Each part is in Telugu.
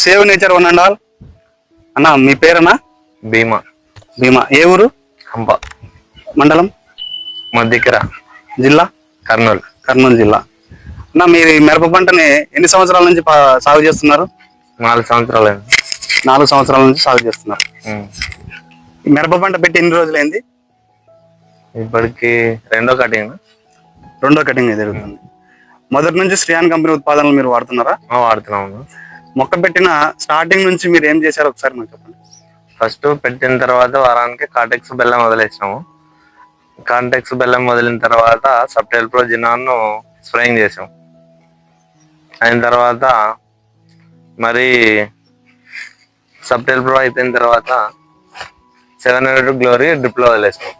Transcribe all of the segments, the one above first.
Save nature one and all. అన్న మీ పేరన్నా? భీమా. భీమా. ఏ ఊరు? హంప మండలం, మధ్యకిర, జిల్లా కర్నూలు. కర్నూలు జిల్లా. అన్న మీరు ఈ మిరప పంటని ఎన్ని సంవత్సరాల నుంచి సాగు చేస్తున్నారు? 4 సంవత్సరాలు. 4 సంవత్సరాల నుంచి సాగు చేస్తున్నారు. ఈ మిరప పంట పెట్టి ఎన్ని రోజులైంది? ఇప్పటికి రెండో కటింగ్ జరుగుతుంది. మొదటి నుంచి శ్రీయాన్ కంపెనీ ఉత్పాదనలు మీరు వాడుతున్నారా? వాడుతున్నాము. మొక్క పెట్టిన స్టార్టింగ్ నుంచి మీరు ఏం చేశారు ఒకసారి మాకు చెప్పండి. ఫస్ట్ పెట్టిన తర్వాత వారానికి కాటెక్స్ బెల్లం వదిలేసినాము. కాంటెక్స్ బెల్లం వదిలిన తర్వాత సబ్టైల్ ప్రో జినాను స్ప్రేయింగ్ చేసాం. అయిన తర్వాత మరి సబ్టైల్ ప్రో అయిపోయిన తర్వాత 700 గ్లోరీ డ్రిప్ లో వదిలేసాం.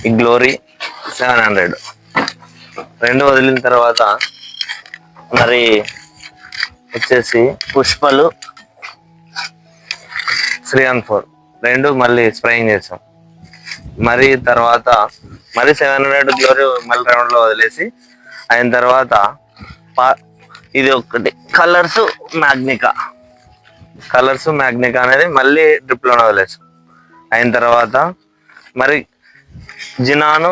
ఈ గ్లోరీ 700 రెండు వదిలిన తర్వాత మరి వచ్చేసి పుష్పలు శ్రీయాన్ 4 రెండు మళ్ళీ స్ప్రేయింగ్ చేసాం. మరి తర్వాత మరి 700 గ్లోరీ మళ్ళీ రౌండ్ లో వదిలేసి అయిన తర్వాత ఇది ఒకటి కలర్స్ మ్యాగ్నికా అనేది మళ్ళీ డ్రిప్ లోనే వదిలేసాం. అయిన తర్వాత మరి జినాను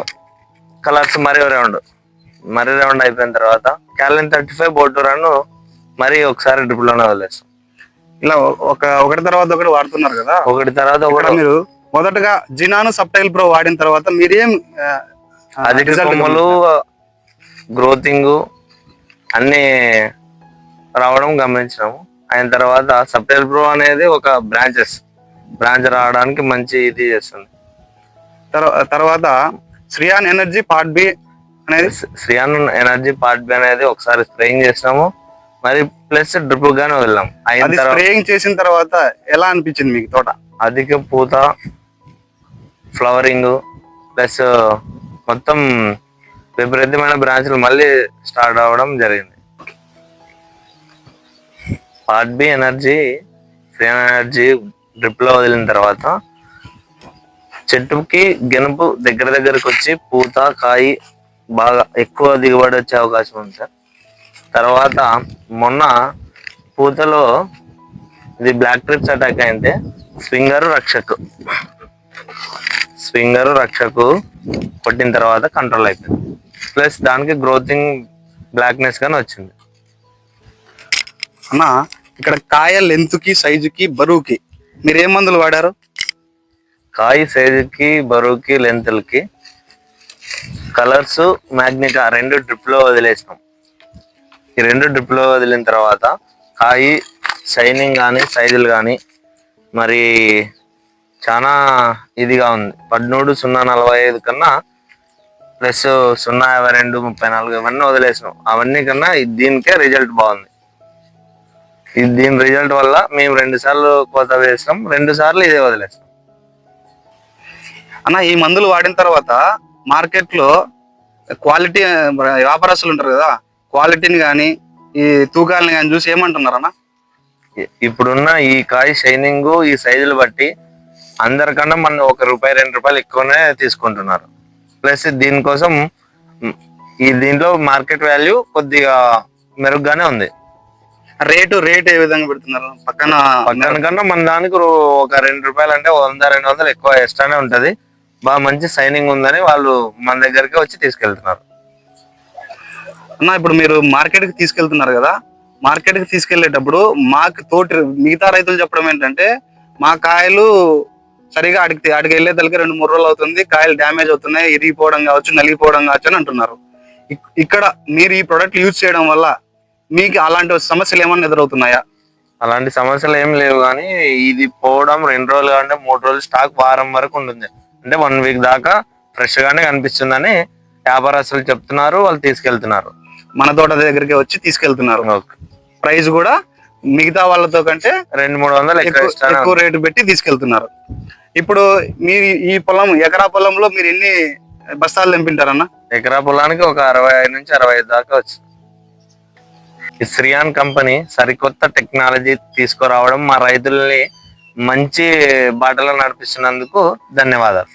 కలర్స్ మరీ రౌండ్ అయిపోయిన తర్వాత క్యాలిన్ 35 బోటు రన్ మరి ఒకసారి డ్రిప్ లోనే వదిలేస్తాం. ఇలా ఒకటి తర్వాత ఒకటి వాడుతున్నారు కదా. ఒకటి తర్వాత ఒకటి. మీరు మొదటగా జినాను సబ్టైల్ ప్రో వాడిన తర్వాత మీరేం అధిక కొమ్మలు, గ్రోతింగ్ అన్ని రావడం గమనించినాము. అయిన తర్వాత సబ్టైల్ ప్రో అనేది ఒక బ్రాంచ్ రావడానికి మంచి ఇది చేస్తుంది. తర్వాత శ్రీయాన్ ఎనర్జీ పార్ట్ బి అనేది ఒకసారి స్ప్రేయింగ్ చేసినాము. మరి ప్లస్ డ్రిప్ గానే వెళ్ళాం. స్ప్రేయింగ్ చేసిన తర్వాత ఎలా అనిపించింది మీకు తోట? అధిక పూత, ఫ్లవరింగ్ ప్లస్ మొత్తం విపరీతమైన బ్రాంచ్లు మళ్ళీ స్టార్ట్ అవ్వడం జరిగింది. Part B Shriyan energy drip లో వదిలిన తర్వాత చెట్టుకి గెనుపు దగ్గరకు వచ్చి పూత, కాయి బాగా ఎక్కువ దిగుబడి వచ్చే అవకాశం ఉంది సార్. తర్వాత మొన్న పూతలో ఇది బ్లాక్ ట్రిప్స్ అటాక్ అయితే స్వింగర్ రక్షకు కొట్టిన తర్వాత కంట్రోల్ అయిపోయింది. ప్లస్ దానికి గ్రోతింగ్ బ్లాక్నెస్ గానీ వచ్చింది. అన్న ఇక్కడ కాయ లెంత్ కి, సైజుకి, బరువుకి మీరు ఏ మందులు వాడారు? కాయ సైజుకి, బరువుకి, లెంత్లకి కలర్స్ మ్యాగ్నికా రెండు డ్రిప్ లో వదిలేసినాం. ఈ రెండు డ్రిప్ లో వదిలిన తర్వాత కాయి షైనింగ్ కానీ సైజులు కానీ మరి చాలా ఇదిగా ఉంది. 13-0-45 కన్నా ప్లస్ 0-52-34 ఇవన్నీ వదిలేసినాం. అవన్నీ కన్నా దీనికే రిజల్ట్ బాగుంది. దీని రిజల్ట్ వల్ల మేము 2 సార్లు కోత వేసినాం, 2 సార్లు ఇదే వదిలేసినాం. అన్న ఈ మందులు వాడిన తర్వాత మార్కెట్ లో క్వాలిటీ వ్యాపారస్తులు ఉంటారు కదా, క్వాలిటీని కానీ ఈ తూకాలని కానీ చూసి ఏమంటున్నారు అన్న? ఇప్పుడున్న ఈ కాయ షైనింగ్, ఈ సైజులు బట్టి అందరికన్నా మనం ₹1-2 ఎక్కువనే తీసుకుంటున్నారు. ప్లస్ దీనికోసం దీంట్లో మార్కెట్ వాల్యూ కొద్దిగా మెరుగ్గానే ఉంది. రేటు ఏ విధంగా పెడుతున్నారు? పక్కన కన్నా మన దానికి ₹2 అంటే 100-200 ఎక్కువ ఎక్స్ట్రానే ఉంటది. బాగా మంచి సైనింగ్ ఉందని వాళ్ళు మన దగ్గరికి వచ్చి తీసుకెళ్తున్నారు. అన్న ఇప్పుడు మీరు మార్కెట్ కి తీసుకెళ్తున్నారు కదా, మార్కెట్ కి తీసుకెళ్లేటప్పుడు మాకు మిగతా రైతులు చెప్పడం ఏంటంటే మా కాయలు సరిగా అడిగి వెళ్ళే తలకి 2-3 రోజులు అవుతుంది, కాయలు డ్యామేజ్ అవుతున్నాయి, ఇరిగిపోవడం కావచ్చు, నలిగిపోవడం కావచ్చు అని అంటున్నారు. ఇక్కడ మీరు ఈ ప్రొడక్ట్ యూజ్ చేయడం వల్ల మీకు అలాంటి సమస్యలు ఏమన్నా ఎదురవుతున్నాయా? అలాంటి సమస్యలు ఏం లేవు, కానీ ఇది పోవడం 2 రోజులు అంటే 3 రోజులు స్టాక్ వారం వరకు ఉంటుంది. అంటే 1 వీక్ దాకా ఫ్రెష్ గానే కనిపిస్తుందని వ్యాపారస్తులు చెప్తున్నారు. వాళ్ళు తీసుకెళ్తున్నారు, మన తోట దగ్గరికి వచ్చి తీసుకెళ్తున్నారు. ప్రైస్ కూడా మిగతా వాళ్ళతో కంటే 200-300 ఎక్కువ రేటు పెట్టి తీసుకెళ్తున్నారు. ఇప్పుడు మీరు ఈ ఎకరా పొలంలో మీరు ఎన్ని బస్తాలు తెంపింటారన్న? ఎకరా పొలానికి ఒక 65 దాకా వచ్చింది. ఈ శ్రీయాన్ కంపెనీ సరికొత్త టెక్నాలజీ తీసుకురావడం మా రైతుల్ని మంచి బాటలో నడిపిస్తున్నందుకు ధన్యవాదాలు.